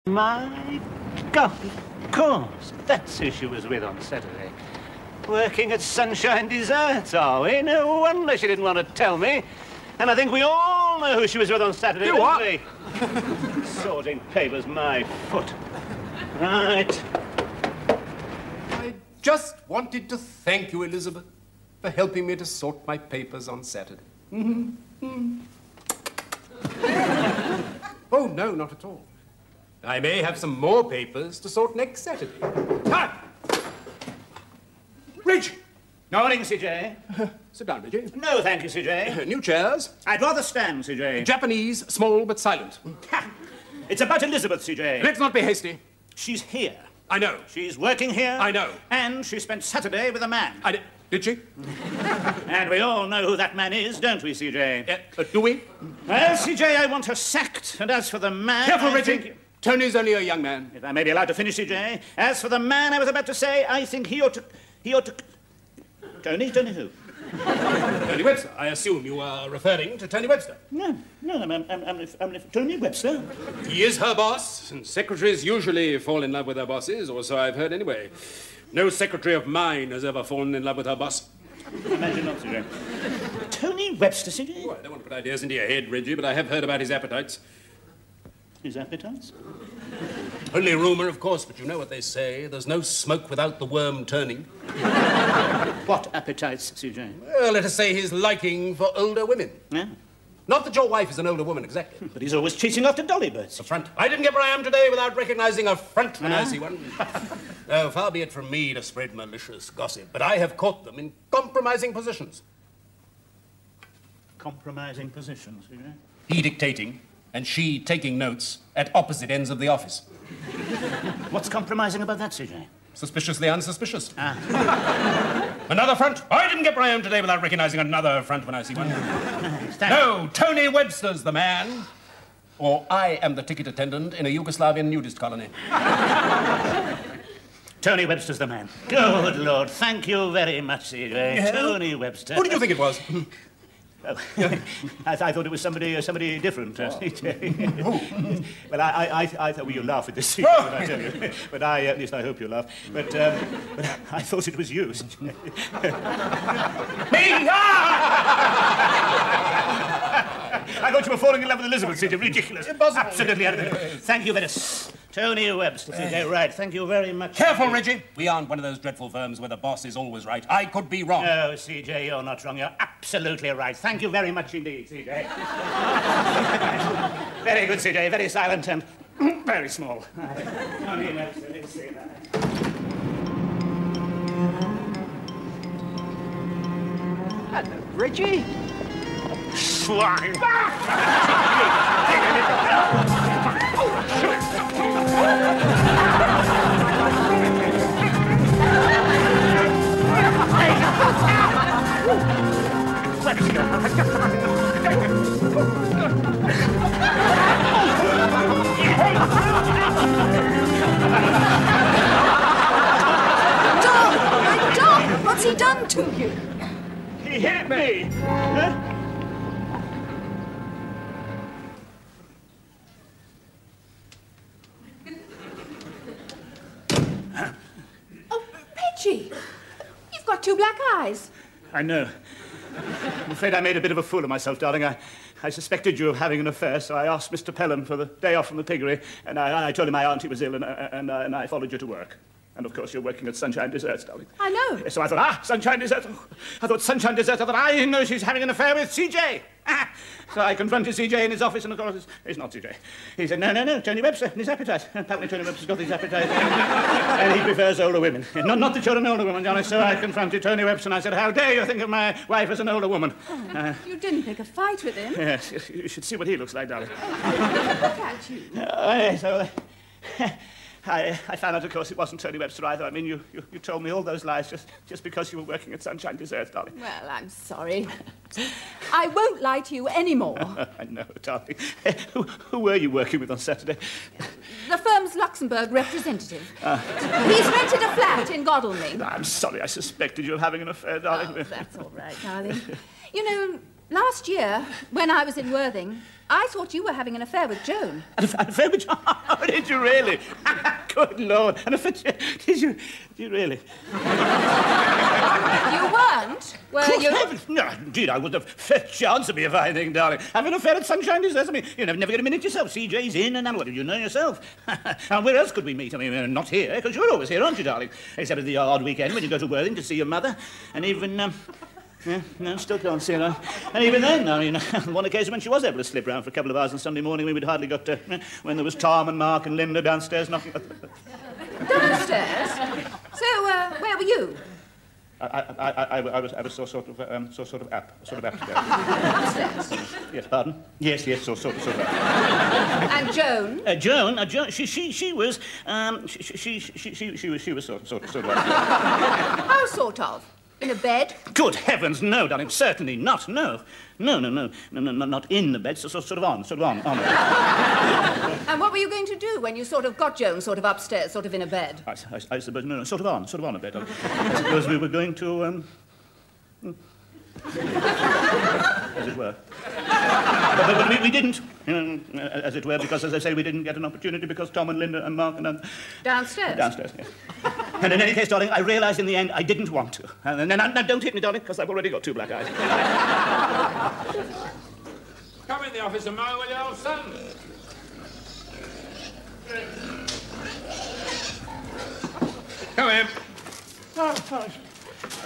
My God, of course. That's who she was with on Saturday. Working at Sunshine Desserts, are we? No wonder she didn't want to tell me. And I think we all know who she was with on Saturday, don't we? Sorting papers, my foot. Right. I just wanted to thank you, Elizabeth, for helping me to sort my papers on Saturday. Oh, no, not at all. I may have some more papers to sort next Saturday. Time! Reg! Morning, CJ. Sit down, Reggie. No, thank you, CJ. New chairs. I'd rather stand, CJ. Japanese, small but silent. Ha! It's about Elizabeth, CJ. Let's not be hasty. She's here. I know. She's working here. I know. And she spent Saturday with a man. Did she? And we all know who that man is, don't we, CJ? Do we? Well, CJ, I want her sacked. And as for the man... Careful, Reggie. Tony's only a young man. If I may be allowed to finish, CJ. As for the man I was about to say, I think he ought to... Tony who? Tony Webster. I assume you are referring to Tony Webster. No, I'm Tony Webster. He is her boss, and secretaries usually fall in love with their bosses, or so I've heard anyway. No secretary of mine has ever fallen in love with her boss. Imagine not, CJ. Tony Webster, CJ? Oh, I don't want to put ideas into your head, Reggie, but I have heard about his appetites. His appetites? Only rumour, of course, but you know what they say. There's no smoke without the worm turning. What appetites, CJ? Well, let us say his liking for older women. Yeah. Not that your wife is an older woman, exactly. But he's always chasing after dolly birds. A front. I didn't get where I am today without recognising a front when I see one. Oh, far be it from me to spread malicious gossip, but I have caught them in compromising positions. Compromising positions, CJ? He dictating, and she taking notes at opposite ends of the office. What's compromising about that, CJ? Suspiciously unsuspicious. Another front. I didn't get where I am today without recognising another front when I see one. No, Tony Webster's the man. Or I am the ticket attendant in a Yugoslavian nudist colony. Tony Webster's the man. Good Lord, thank you very much, CJ. Yeah. Tony Webster. Who did you think it was? Oh, I thought it was somebody different. CJ. Well, I thought, well, you laugh at this, CJ, I tell you. But at least I hope you laugh. But I thought it was you. Me? I thought you were falling in love with Elizabeth, CJ. Ridiculous. Impossible. Absolutely. Thank you very much. Tony Webster, CJ. Right. Thank you very much. Careful, Reggie. We aren't one of those dreadful firms where the boss is always right. I could be wrong. No, CJ, you're not wrong. You're absolutely right. Thank you very much indeed, CJ. Very good, CJ. Very silent and very small. Tony Webster, let's see that. Hello, Reggie. Swine! Dog! What's he done to you? He hit me! Huh? Reggie, you've got two black eyes. I know. I'm afraid I made a bit of a fool of myself, darling. I suspected you of having an affair, so I asked Mr. Perrin for the day off from the piggery, and I told him my auntie was ill, and I followed you to work. And, of course, you're working at Sunshine Desserts, darling. I know. So I thought, Sunshine Desserts. I thought Sunshine Desserts. I thought, I know she's having an affair with CJ. So I confronted CJ in his office, and, of course, it's not CJ. He said, no, Tony Webster and his appetite. Apparently Tony Webster's got his appetite. And he prefers older women. Not that you're an older woman, Johnny. So I confronted Tony Webster, and I said, how dare you think of my wife as an older woman? Oh, you didn't pick a fight with him. Yes, you should see what he looks like, darling. Look at you. I found out, of course, it wasn't Tony Webster either. I mean, you told me all those lies just because you were working at Sunshine Desserts, darling. Well, I'm sorry. I won't lie to you anymore. I know, darling. Who were you working with on Saturday? The firm's Luxembourg representative. He's rented a flat in Godalming. I'm sorry, I suspected you of having an affair, darling. Oh, that's all right, darling. You know, Last year, when I was in Worthing, I thought you were having an affair with Joan. An affair with Joan? Oh, did you really? Good Lord. An affair... Did you really? You weren't, were you? Heavens. No, indeed, I wouldn't have fed chance of me if I think, darling. Having an affair at Sunshine Desserts, I mean, you never get a minute yourself. CJ's in and out. What did you know yourself? And where else could we meet? I mean, not here, because you're always here, aren't you, darling? Except at the odd weekend when you go to Worthing to see your mother. And even, yeah, no, still can't see her. And even then, I mean, on one occasion when she was able to slip round for a couple of hours on Sunday morning, we would hardly got when there was Tom and Mark and Linda downstairs knocking... Downstairs? So, where were you? I was sort of up upstairs. Upstairs? Yes, pardon? Yes, sort of up. And Joan? Joan, she was sort of up. How sort of? In a bed? Good heavens, no, darling, certainly not, no. No, not in the bed, sort of on. And what were you going to do when you sort of got Joan sort of upstairs, sort of in a bed? I suppose, no, sort of on a bed. I suppose we were going to, as it were. But we didn't, as it were, because, as I say, we didn't get an opportunity because Tom and Linda and Mark and... Downstairs? Downstairs, yes. And in any case, darling, I realised in the end I didn't want to. And now don't hit me, darling, because I've already got 2 black eyes. Come in the office a moment, will you, old son? Come in.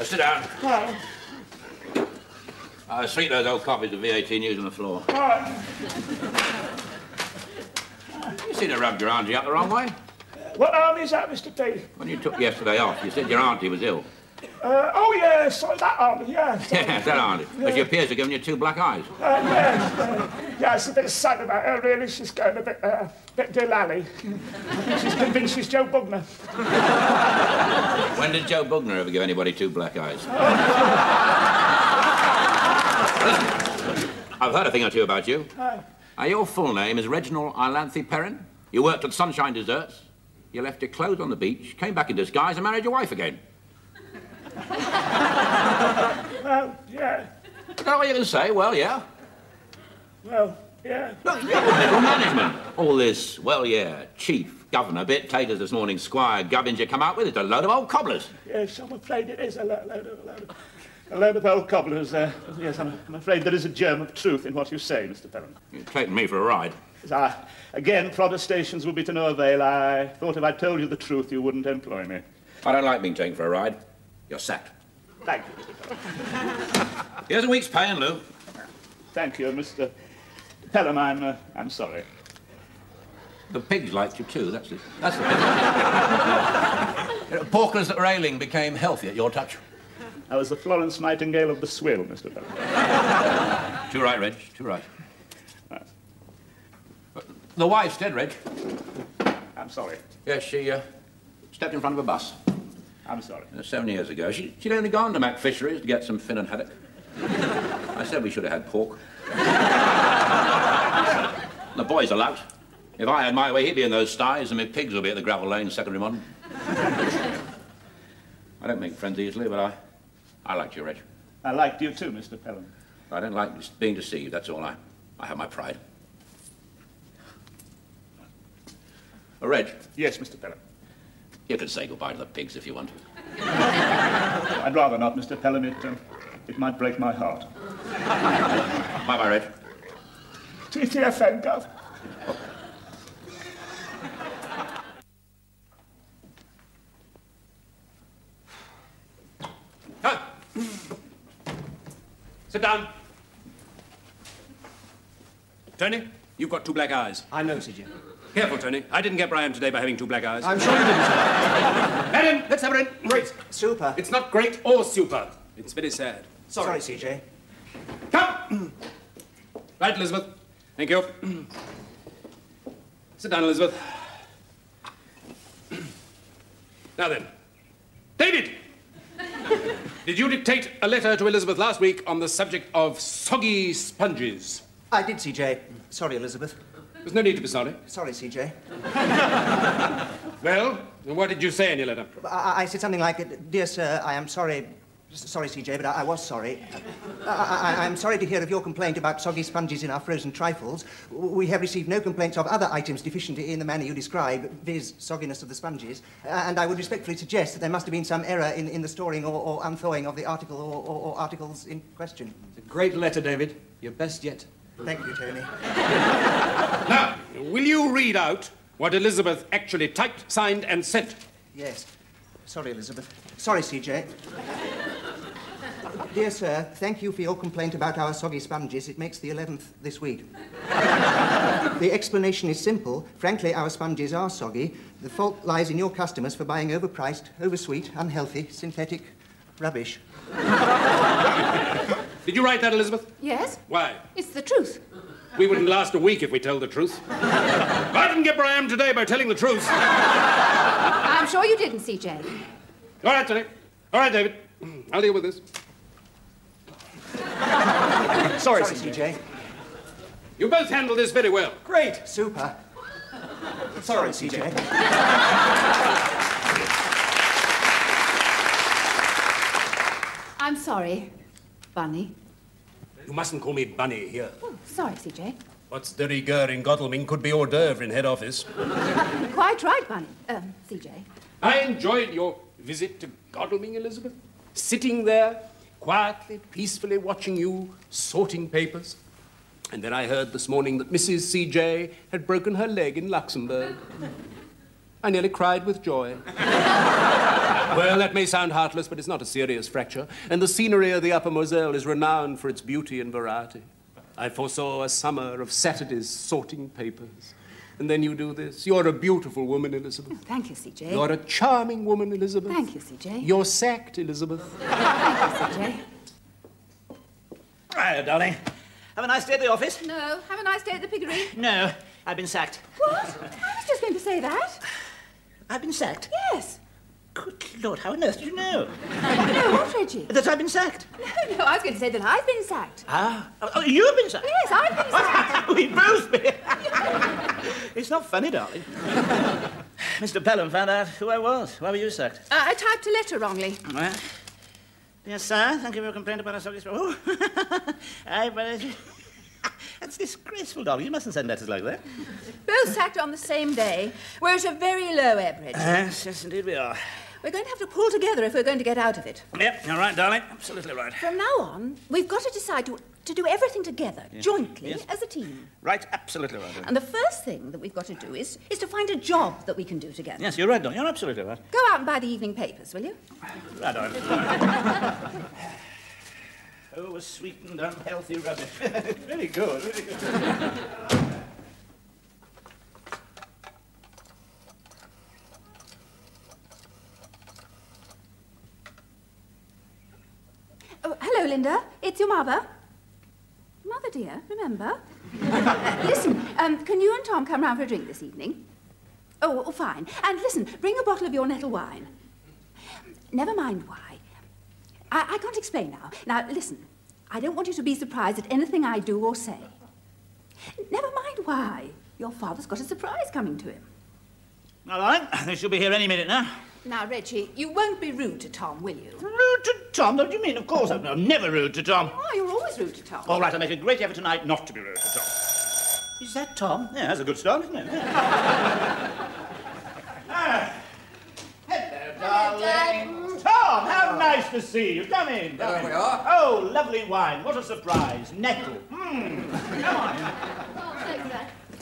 Sit down. Sweep those old copies of VAT News on the floor. You seem to rubbed your auntie up the wrong way. What army is that, Mr. P? When you took yesterday off, you said your auntie was ill. Oh, yes, sorry, that army, yes. Yes, that auntie. But she appears to have given you 2 black eyes. Yeah, it's a bit sad about her, really. She's going a bit Delally. She's convinced she's Joe Bugner. When did Joe Bugner ever give anybody 2 black eyes? Listen, I've heard a thing or two about you. Your full name is Reginald Perrin. You worked at Sunshine Desserts. You left your clothes on the beach, came back in disguise and married your wife again. Well, yeah. Is that what you can say? Well, yeah. Well, yeah. Look, you're middle management. All this, well, yeah, chief, governor, bit taters this morning, squire, gubbins you come out with, it's a load of old cobblers. Yes, I'm afraid it is a load of old cobblers. Yes, I'm afraid there is a germ of truth in what you say, Mr. Perrin. You're taking me for a ride. Again, protestations will be to no avail. I thought if I told you the truth, you wouldn't employ me. I don't like being taken for a ride. You're sacked. Thank you, Mr. Perrin. Here's a week's pay in lieu. Thank you, Mr. Pelham. I'm sorry. The pigs liked you too, that's it. That's the pig. Porkers at Railing became healthy at your touch. I was the Florence Nightingale of the swill, Mr. Pelham. Too right, Reg, too right. The wife's dead, Reg. I'm sorry. Yes, she stepped in front of a bus. I'm sorry. 7 years ago. She'd only gone to Mac Fisheries to get some fin and haddock. I said we should have had pork. The boys are lout. If I had my way, he'd be in those sties and my pigs would be at the gravel lane secondary modern. I don't make friends easily, but I liked you, Reg. I liked you too, Mr. Pelham. I don't like being deceived, that's all. I have my pride. Reg. Yes, Mr. Pelham. You can say goodbye to the pigs if you want. I'd rather not, Mr. Pelham. It might break my heart. Bye-bye, Reg. TTFN, Gov. Sit down. Tony, you've got 2 black eyes. I know, CJ. Careful, Tony. I didn't get Brian today by having 2 black eyes. I'm sure you didn't, sir. Madam, let's have her in. Great. Super. It's not great or super. It's very sad. Sorry, CJ. Come! Right, Elizabeth. Thank you. Sit down, Elizabeth. Now then. David! Did you dictate a letter to Elizabeth last week on the subject of soggy sponges? I did, CJ. Sorry, Elizabeth. There's no need to be sorry. Sorry, CJ. Well, what did you say in your letter? I said something like, "Dear sir, I am sorry Sorry, CJ, but I was sorry. I'm sorry to hear of your complaint about soggy sponges in our frozen trifles. We have received no complaints of other items deficient in the manner you describe, viz. Sogginess of the sponges, and I would respectfully suggest that there must have been some error in the storing or unthawing of the article or articles in question. It's a great letter, David. Your best yet. Thank you, Tony. Now, will you read out what Elizabeth actually typed, signed, and sent? Yes. Sorry, Elizabeth. Sorry, CJ. Dear sir, thank you for your complaint about our soggy sponges. It makes the 11th this week. The explanation is simple. Frankly, our sponges are soggy. The fault lies in your customers for buying overpriced, oversweet, unhealthy, synthetic rubbish. Did you write that, Elizabeth? Yes? Why? It's the truth. We wouldn't last a week if we told the truth. I didn't get where I am today by telling the truth. I'm sure you didn't, CJ. All right, Tony. All right, David. I'll deal with this. Sorry, CJ. You both handled this very well. Great. Super. Sorry, CJ. I'm sorry, Bunny. You mustn't call me Bunny here. Oh, sorry, CJ. What's de rigueur in Godalming could be hors d'oeuvre in head office. Quite right, Bunny. CJ. I enjoyed your visit to Godalming, Elizabeth. Sitting there, quietly, peacefully watching you sorting papers. And then I heard this morning that Mrs. C.J. had broken her leg in Luxembourg. I nearly cried with joy. Well, that may sound heartless, but it's not a serious fracture. And the scenery of the Upper Moselle is renowned for its beauty and variety. I foresaw a summer of Saturdays sorting papers. And then you do this. You're a beautiful woman, Elizabeth. Oh, thank you, CJ. You're a charming woman, Elizabeth. Thank you, CJ. You're sacked, Elizabeth. Thank you, CJ. Right, darling. Have a nice day at the office? No. Have a nice day at the piggery. No, I've been sacked. What? I was just going to say that. I've been sacked? Yes. Good Lord, how on earth did you know? No, what, Reggie? That I've been sacked? No, I was going to say that I've been sacked. Ah, oh, you've been sacked? Yes, I've been sacked. We've both been. It's not funny, darling. Mr. Pelham found out who I was. Why were you sacked? I typed a letter wrongly. Well, dear sir, thank you for your complaint about our soggy sponge. Oh, that's disgraceful, darling. You mustn't send letters like that. Both sacked on the same day. We're at a very low ebb, Reggie. Yes, indeed we are. We're going to have to pull together if we're going to get out of it. Yep, you're right, darling. Absolutely right. From now on, we've got to decide to do everything together, jointly, Yes. as a team. Right, absolutely right. And the first thing that we've got to do is to find a job that we can do together. Yes, you're right, darling. You're absolutely right. Go out and buy the evening papers, will you? Right, darling. Oh, sweetened, unhealthy rubbish. Very good, very good. Oh, hello, Linda. It's your mother. Mother, dear, remember? Listen, can you and Tom come round for a drink this evening? Oh, fine. And listen, bring a bottle of your nettle wine. Never mind why. I can't explain now. Now, listen, I don't want you to be surprised at anything I do or say. Never mind why. Your father's got a surprise coming to him. All right, they should be here any minute now. Now, Reggie, you won't be rude to Tom, will you? Rude to Tom? What do you mean? Of course I'm never rude to Tom. Oh, you're always rude to Tom. All right, I'll make a great effort tonight not to be rude to Tom. Is that Tom? Yeah, that's a good start, isn't it? Yeah. Hello, darling. Tom, how nice to see you. Come in. There we are. Oh, lovely wine. What a surprise. Nettle. Come on.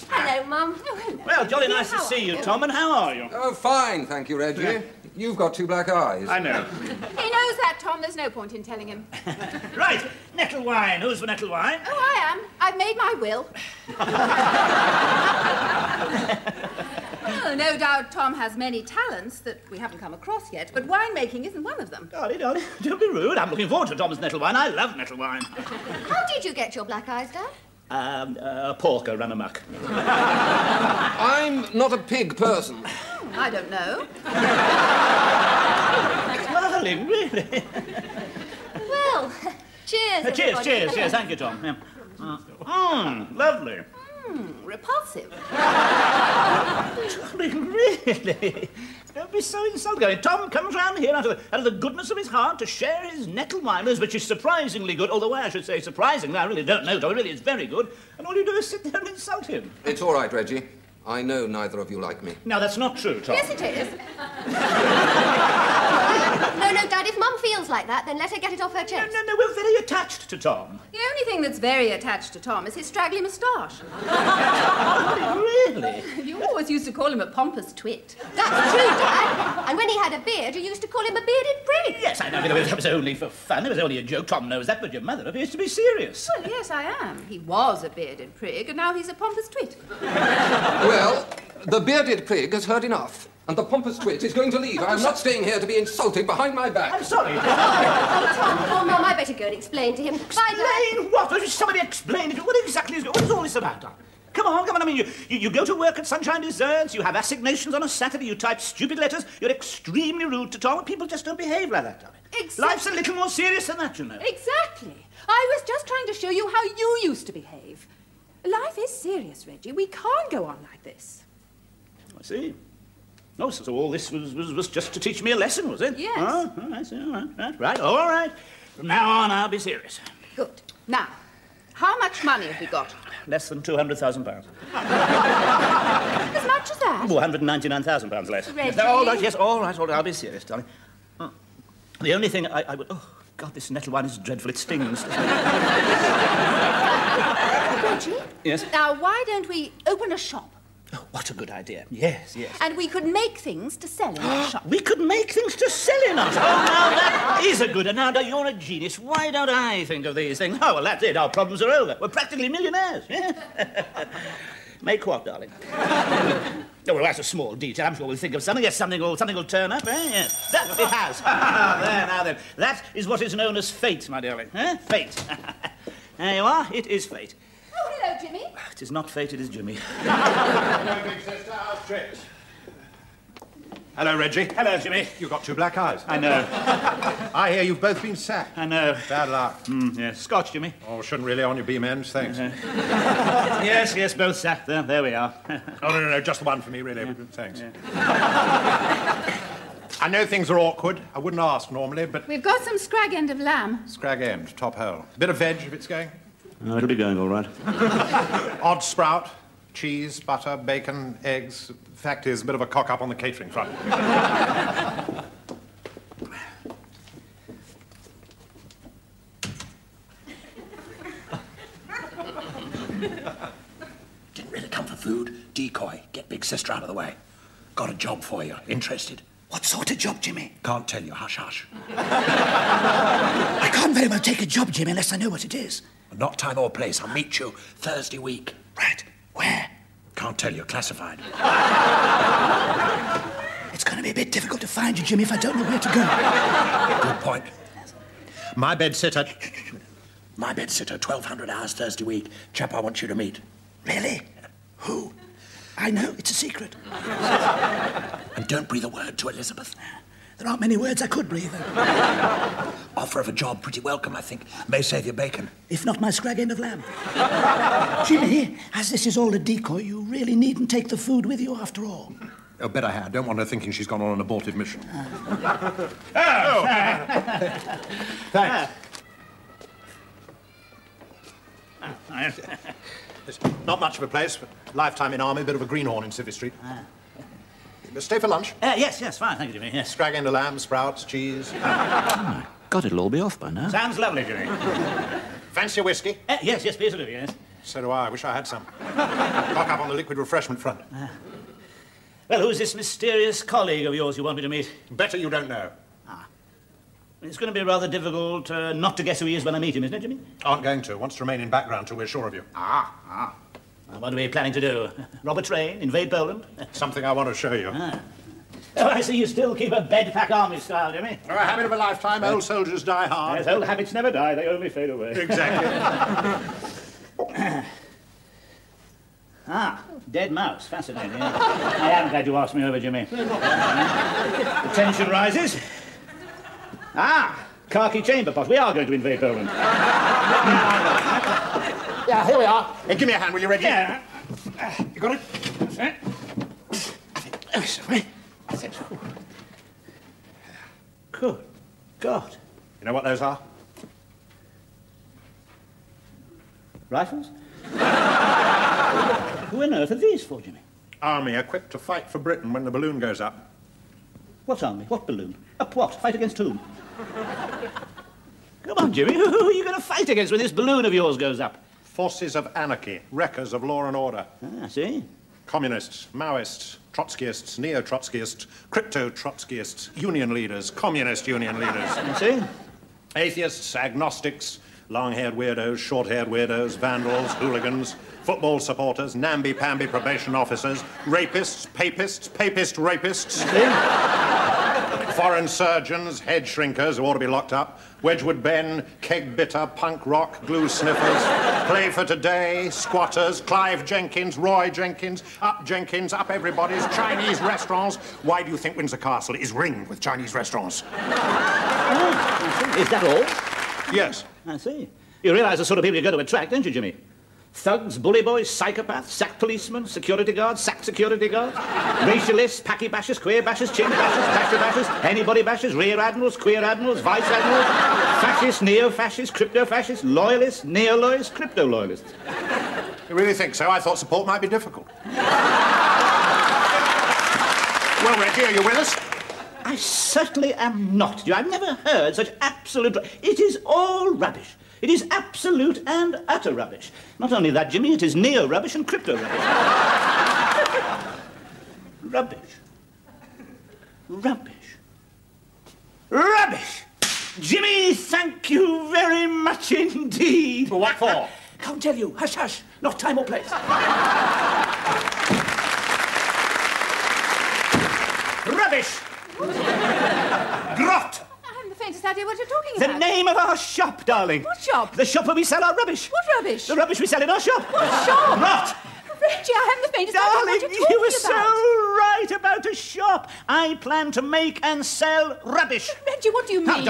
Hello, Mum. Oh, hello. Well, jolly nice to How see are you, Tom, and how are you? Oh, fine, thank you, Reggie. Yeah. You've got two black eyes. I know. He knows that, Tom. There's no point in telling him. Right, nettle wine. Who's for nettle wine? Oh, I am. I've made my will. Oh, no doubt Tom has many talents that we haven't come across yet, but winemaking isn't one of them. Darling, don't be rude. I'm looking forward to Tom's nettle wine. I love nettle wine. How did you get your black eyes, Dad? A porker ran amok. I'm not a pig person. I don't know. Darling, really? Well, cheers, everybody. Cheers. Thank you, Tom. Yeah. Lovely. Repulsive. Darling, really? Don't Don't be so insulting. I mean, Tom comes round here out of the goodness of his heart to share his nettle miners, which is surprisingly good, although I should say surprisingly, I really don't know, Tom, really, it's very good, and all you do is sit there and insult him. It's all right, Reggie. I know neither of you like me. Now, that's not true, Tom. Yes, it is. No, Dad, if Mum feels like that, then let her get it off her chest. No, we're very attached to Tom. The only thing that's very attached to Tom is his straggly moustache. Really? You always used to call him a pompous twit. That's true, Dad. And when he had a beard, you used to call him a bearded prig. Yes, I know, it was only for fun. It was only a joke. Tom knows that, but your mother appears to be serious. Well, yes, I am. He was a bearded prig, and now he's a pompous twit. Well, the bearded prig has heard enough, and the pompous twit is going to leave. I'm not staying here to be insulted behind my back. I'm sorry. Oh, Mum, I better go and explain to him. Bye, Dad. Explain what? Somebody explain it. What exactly is all this about, Tom? Come on. I mean, you go to work at Sunshine Desserts, you have assignations on a Saturday, you type stupid letters, you're extremely rude to Tom, and people just don't behave like that, Tommy. Exactly. Life's a little more serious than that, you know. Exactly. I was just trying to show you how you used to behave. Life is serious, Reggie. We can't go on like this. I see. Oh, so all this was just to teach me a lesson, was it? Yes. Oh, I see. All right. From now on, I'll be serious. Good. Now, how much money have we got? Less than £200,000. As much as that? Oh, £199,000 less. Reggie. All right, yes, all right, I'll be serious, darling. The only thing I would... Oh, God, this nettle wine is dreadful. It stings. Reggie? Yes? Now, why don't we open a shop? Oh, what a good idea. Yes. And we could make things to sell in our shop. We could make things to sell in us. Oh, now that is a good... And now, you're a genius. Why don't I think of these things? Oh, well, that's it. Our problems are over. We're practically millionaires. Make what, darling? Oh, well, that's a small detail. I'm sure we'll think of something. Yes, something will turn up, eh? Yes. That it has. There, now then. That is what is known as fate, my darling. Fate. There you are. It is fate. Oh, hello, Jimmy. It is not fate, it is Jimmy. Hello, big sister. How's tricks? Hello, Reggie. Hello, Jimmy. You've got two black eyes. I know. I hear you've both been sacked. I know. Bad luck. Yes. Scotch, Jimmy. Oh, shouldn't really on your beam ends, thanks. Yes, both sacked. There we are. Oh, no, just the one for me, really. Thanks. I know things are awkward. I wouldn't ask normally, but... We've got some scrag end of lamb. Scrag end, top hole. Bit of veg if it's going. Oh, it'll be going all right. Odd sprout, cheese, butter, bacon, eggs. Fact is, a bit of a cock-up on the catering front. Didn't really come for food. Decoy. Get big sister out of the way. Got a job for you. Interested? What sort of job, Jimmy? Can't tell you. Hush, hush. I can't very well take a job, Jimmy, unless I know what it is. Not time or place. I'll meet you Thursday week. Right. Where? Can't tell you. Classified. It's going to be a bit difficult to find you, Jimmy, if I don't know where to go. Good point. My bedsitter. 1,200 hours Thursday week. Chap I want you to meet. Really? Who? I know. It's a secret. And don't breathe a word to Elizabeth. There aren't many words I could breathe. Offer of a job pretty welcome, I think. May save you bacon. If not my scrag end of lamb. Jimmy, as this is all a decoy, you really needn't take the food with you after all. Oh, bet I had. Don't want her thinking she's gone on an abortive mission. Thanks. It's not much of a place, but lifetime in army, bit of a greenhorn in Civvy Street. Stay for lunch? Yes, fine, thank you, Jimmy, yes. Scrag end of lamb, sprouts, cheese. God, it'll all be off by now. Sounds lovely, Jimmy. Fancy a whiskey? Yes, please do, yes. So do I. I wish I had some. Cock up on the liquid refreshment front. Well, who's this mysterious colleague of yours you want me to meet? Better you don't know. It's going to be rather difficult not to guess who he is when I meet him, isn't it, Jimmy? Aren't going to. Wants to remain in background till we're sure of you. What are we planning to do? Rob a train? Invade Poland? Something I want to show you. Oh, I see you still keep a bed-pack army style, Jimmy. A habit of a lifetime. Old soldiers die hard. Yes, old habits never die. They only fade away. Exactly. Dead mouse. Fascinating. I am glad you asked me over, Jimmy. The tension rises. Khaki chamber pot. We are going to invade Poland. Yeah, here we are. Hey, give me a hand, will you, Reggie? Yeah. You got it? Oh, sorry. Good God. You know what those are? Rifles? Who on earth are these for, Jimmy? Army equipped to fight for Britain when the balloon goes up. What army? What balloon? Up what? Fight against whom? Come on, Jimmy. Who are you going to fight against when this balloon of yours goes up? Forces of anarchy, wreckers of law and order. Ah, see? Communists, Maoists, Trotskyists, Neo-Trotskyists, Crypto-Trotskyists, union leaders, communist union leaders. I see? Atheists, agnostics, long-haired weirdos, short-haired weirdos, vandals, hooligans, football supporters, namby-pamby probation officers, rapists, papist rapists, foreign surgeons, head shrinkers who ought to be locked up, Wedgwood Ben, keg bitter, punk rock, glue sniffers, play for today, squatters, Clive Jenkins, Roy Jenkins, up everybody's, Chinese restaurants. Why do you think Windsor Castle is ringed with Chinese restaurants? Oh, is that all? Yes. I see. You realise the sort of people you're going to attract, don't you, Jimmy? Thugs, bully boys, psychopaths, sack policemen, security guards, sack security guards, racialists, packy bashers, queer bashers, chink bashers, dasher bashers, anybody bashers, rear admirals, queer admirals, vice admirals, fascists, neo-fascists, crypto-fascists, loyalists, neo-loyalists, crypto-loyalists. You really think so? I thought support might be difficult. Well, Reggie, are you with us? I certainly am not. I've never heard such absolute... It is all rubbish. It is absolute and utter rubbish. Not only that, Jimmy, it is neo-rubbish and crypto-rubbish. Rubbish. Rubbish. Rubbish! Jimmy, thank you very much indeed. What for? Can't tell you. Hush, hush. Not time or place. Rubbish! Grot! I haven't the faintest idea what you're talking about. The name of our shop, darling. What shop? The shop where we sell our rubbish. What rubbish? The rubbish we sell in our shop. What shop? Grot! Reggie, I haven't the faintest idea Darling, what you're talking you were about. so right about a shop. I plan to make and sell rubbish. Reggie, what do you mean?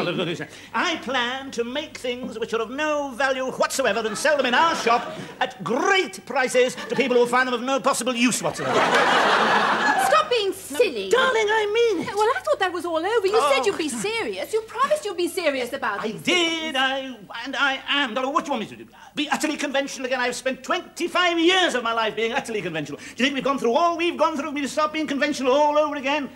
I plan to make things which are of no value whatsoever and sell them in our shop at great prices to people who find them of no possible use whatsoever. Stop being silly. No, darling, I mean it. Well, I thought that was all over. You said you'd be serious. You promised you'd be serious about I these did, and I am. Darling, what do you want me to do? Be utterly conventional again? I've spent 25 years of my life being utterly conventional. Do you think we've gone through all we've gone through for me to start being conventional all over again?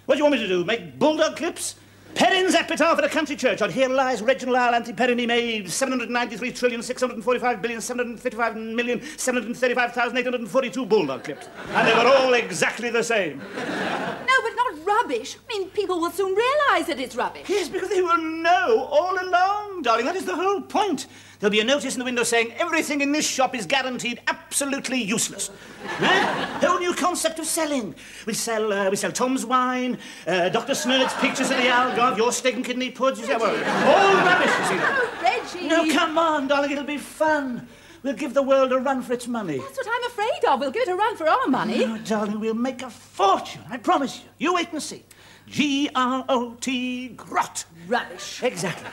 What do you want me to do? Make bulldog clips? Perrin's epitaph at a country church. Here lies Reginald Perrin. He made 793,645,735,842 bulldog clips. And they were all exactly the same. No, but not rubbish. I mean, people will soon realise that it's rubbish. Yes, because they will know all along, darling. That is the whole point. There'll be a notice in the window saying everything in this shop is guaranteed absolutely useless. Whole new concept of selling. We sell Tom's wine, Dr. Snurd's pictures of the Algarve, your steak and kidney puds. All rubbish, you see. Oh, Reggie. No, come on, darling. It'll be fun. We'll give the world a run for its money. That's what I'm afraid of. We'll give it a run for our money. No, darling, we'll make a fortune. I promise you. You wait and see. G-R-O-T, grot. Rubbish. Exactly.